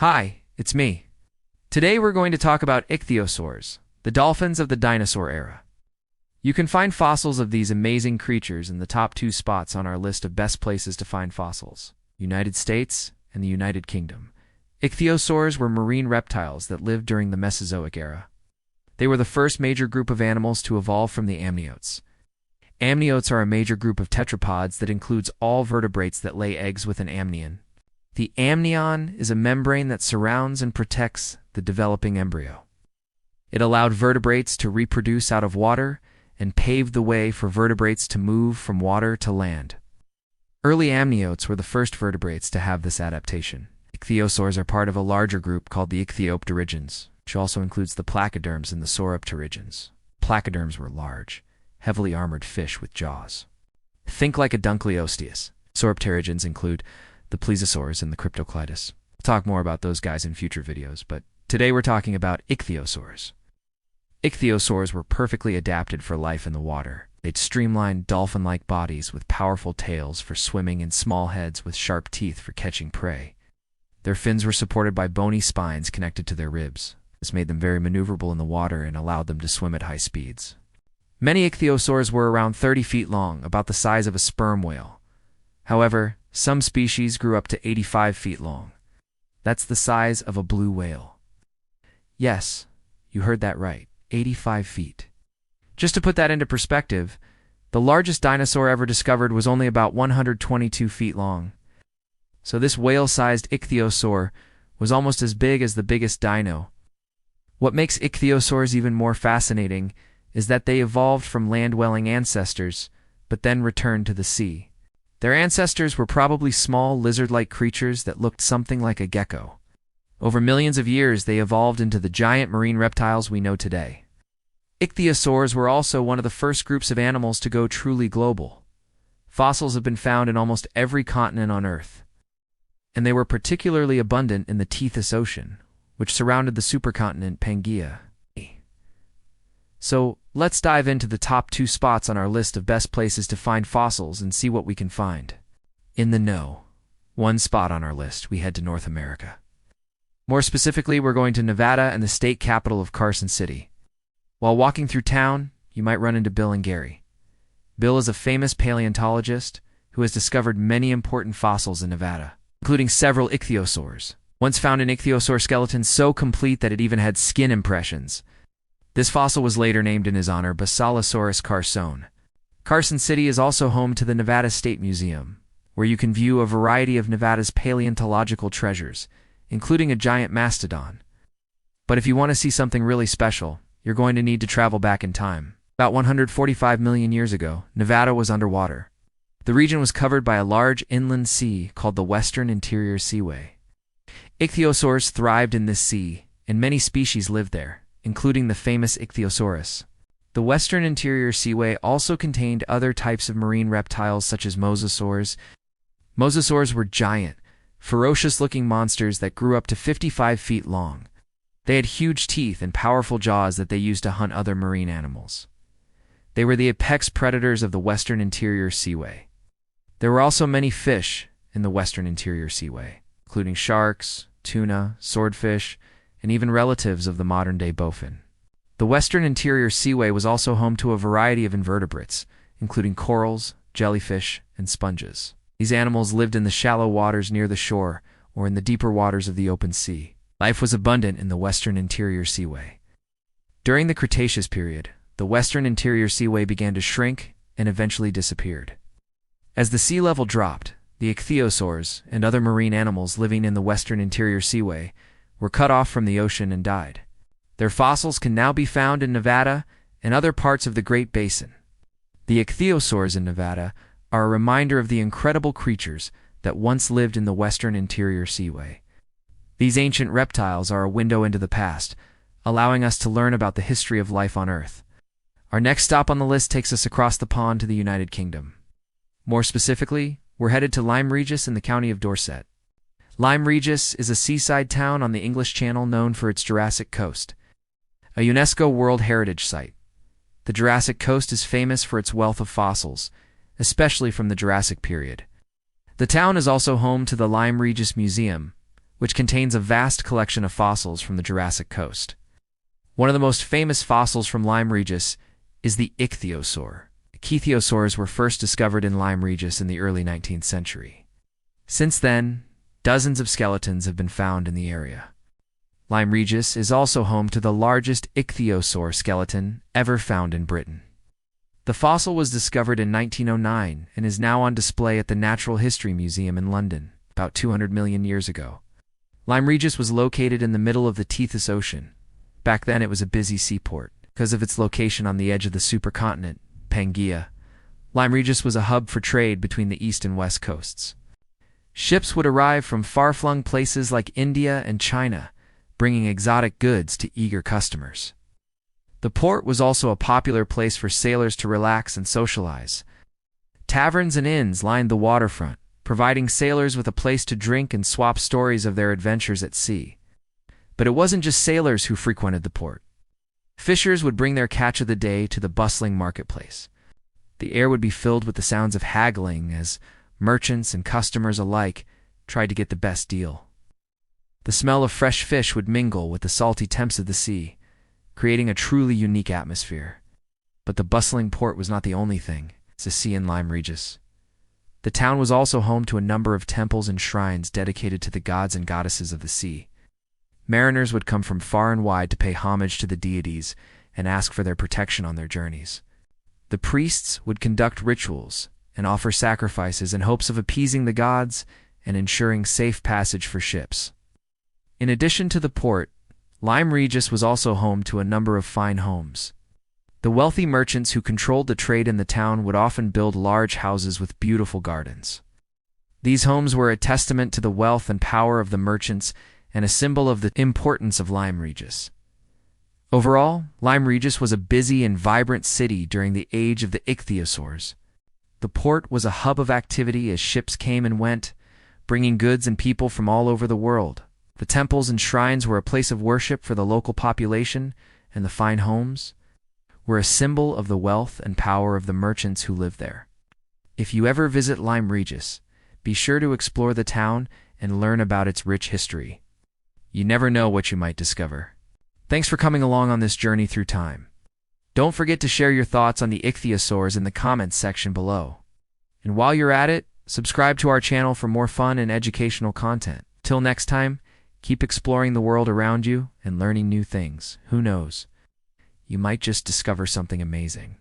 Hi, it's me. Today we're going to talk about ichthyosaurs, the dolphins of the dinosaur era. You can find fossils of these amazing creatures in the top 2 spots on our list of best places to find fossils: United States and the United Kingdom. Ichthyosaurs were marine reptiles that lived during the Mesozoic era. They were the first major group of animals to evolve from the amniotes. Amniotes are a major group of tetrapods that includes all vertebrates that lay eggs with an amnion. The amnion is a membrane that surrounds and protects the developing embryo. It allowed vertebrates to reproduce out of water and paved the way for vertebrates to move from water to land. Early amniotes were the first vertebrates to have this adaptation. Ichthyosaurs are part of a larger group called the Ichthyopterygians, which also includes the placoderms and the sauropterygians. Placoderms were large, heavily armored fish with jaws. Think like a Dunkleosteus. Sauropterygians include the plesiosaurs and the cryptoclydus. We'll talk more about those guys in future videos, but today we're talking about ichthyosaurs. Ichthyosaurs were perfectly adapted for life in the water. They'd streamlined dolphin-like bodies with powerful tails for swimming and small heads with sharp teeth for catching prey. Their fins were supported by bony spines connected to their ribs. This made them very maneuverable in the water and allowed them to swim at high speeds. Many ichthyosaurs were around 30 feet long, about the size of a sperm whale. However, some species grew up to 85 feet long. That's the size of a blue whale. Yes, you heard that right, 85 feet. Just to put that into perspective, the largest dinosaur ever discovered was only about 122 feet long. So this whale-sized ichthyosaur was almost as big as the biggest dino. What makes ichthyosaurs even more fascinating is that they evolved from land-dwelling ancestors, but then returned to the sea. Their ancestors were probably small lizard-like creatures that looked something like a gecko. Over millions of years, they evolved into the giant marine reptiles we know today. Ichthyosaurs were also one of the first groups of animals to go truly global. Fossils have been found in almost every continent on Earth, and they were particularly abundant in the Tethys Ocean, which surrounded the supercontinent Pangaea. So, let's dive into the top 2 spots on our list of best places to find fossils and see what we can find. In the know. 1 spot on our list, we head to North America. More specifically, we're going to Nevada and the state capital of Carson City. While walking through town, you might run into Bill and Gary. Bill is a famous paleontologist who has discovered many important fossils in Nevada, including several ichthyosaurs. Once found an ichthyosaur skeleton so complete that it even had skin impressions. This fossil was later named in his honor Basilosaurus carsone. Carson City is also home to the Nevada State Museum, where you can view a variety of Nevada's paleontological treasures, including a giant mastodon. But if you want to see something really special, you're going to need to travel back in time. About 145 million years ago, Nevada was underwater. The region was covered by a large inland sea called the Western Interior Seaway. Ichthyosaurs thrived in this sea, and many species lived there, including the famous Ichthyosaurus. The Western Interior Seaway also contained other types of marine reptiles such as mosasaurs. Mosasaurs were giant, ferocious-looking monsters that grew up to 55 feet long. They had huge teeth and powerful jaws that they used to hunt other marine animals. They were the apex predators of the Western Interior Seaway. There were also many fish in the Western Interior Seaway, including sharks, tuna, swordfish, and even relatives of the modern-day bowfin. The Western Interior Seaway was also home to a variety of invertebrates, including corals, jellyfish, and sponges. These animals lived in the shallow waters near the shore or in the deeper waters of the open sea. Life was abundant in the Western Interior Seaway. During the Cretaceous period, the Western Interior Seaway began to shrink and eventually disappeared. As the sea level dropped, the ichthyosaurs and other marine animals living in the Western Interior Seaway were cut off from the ocean and died. Their fossils can now be found in Nevada and other parts of the Great Basin. The ichthyosaurs in Nevada are a reminder of the incredible creatures that once lived in the Western Interior Seaway. These ancient reptiles are a window into the past, allowing us to learn about the history of life on Earth. Our next stop on the list takes us across the pond to the United Kingdom. More specifically, we're headed to Lyme Regis in the county of Dorset. Lyme Regis is a seaside town on the English Channel known for its Jurassic coast, a UNESCO World Heritage Site. The Jurassic coast is famous for its wealth of fossils, especially from the Jurassic period. The town is also home to the Lyme Regis Museum, which contains a vast collection of fossils from the Jurassic coast. One of the most famous fossils from Lyme Regis is the Ichthyosaur. Ichthyosaurs were first discovered in Lyme Regis in the early 19th century. Since then, dozens of skeletons have been found in the area. Lyme Regis is also home to the largest Ichthyosaur skeleton ever found in Britain. The fossil was discovered in 1909 and is now on display at the Natural History Museum in London, about 200 million years ago. Lyme Regis was located in the middle of the Tethys Ocean. Back then it was a busy seaport. Because of its location on the edge of the supercontinent, Pangaea, Lyme Regis was a hub for trade between the east and west coasts. Ships would arrive from far-flung places like India and China, bringing exotic goods to eager customers. The port was also a popular place for sailors to relax and socialize. Taverns and inns lined the waterfront, providing sailors with a place to drink and swap stories of their adventures at sea. But it wasn't just sailors who frequented the port. Fishers would bring their catch of the day to the bustling marketplace. The air would be filled with the sounds of haggling as merchants and customers alike tried to get the best deal. The smell of fresh fish would mingle with the salty temps of the sea, creating a truly unique atmosphere. But the bustling port was not the only thing to see in Lyme Regis. The town was also home to a number of temples and shrines dedicated to the gods and goddesses of the sea. Mariners would come from far and wide to pay homage to the deities and ask for their protection on their journeys. The priests would conduct rituals and offer sacrifices in hopes of appeasing the gods and ensuring safe passage for ships. In addition to the port, Lyme Regis was also home to a number of fine homes. The wealthy merchants who controlled the trade in the town would often build large houses with beautiful gardens. These homes were a testament to the wealth and power of the merchants and a symbol of the importance of Lyme Regis. Overall, Lyme Regis was a busy and vibrant city during the age of the Ichthyosaurs. The port was a hub of activity as ships came and went, bringing goods and people from all over the world. The temples and shrines were a place of worship for the local population, and the fine homes were a symbol of the wealth and power of the merchants who lived there. If you ever visit Lyme Regis, be sure to explore the town and learn about its rich history. You never know what you might discover. Thanks for coming along on this journey through time. Don't forget to share your thoughts on the Ichthyosaurs in the comments section below. And while you're at it, subscribe to our channel for more fun and educational content. Till next time, keep exploring the world around you and learning new things. Who knows? You might just discover something amazing.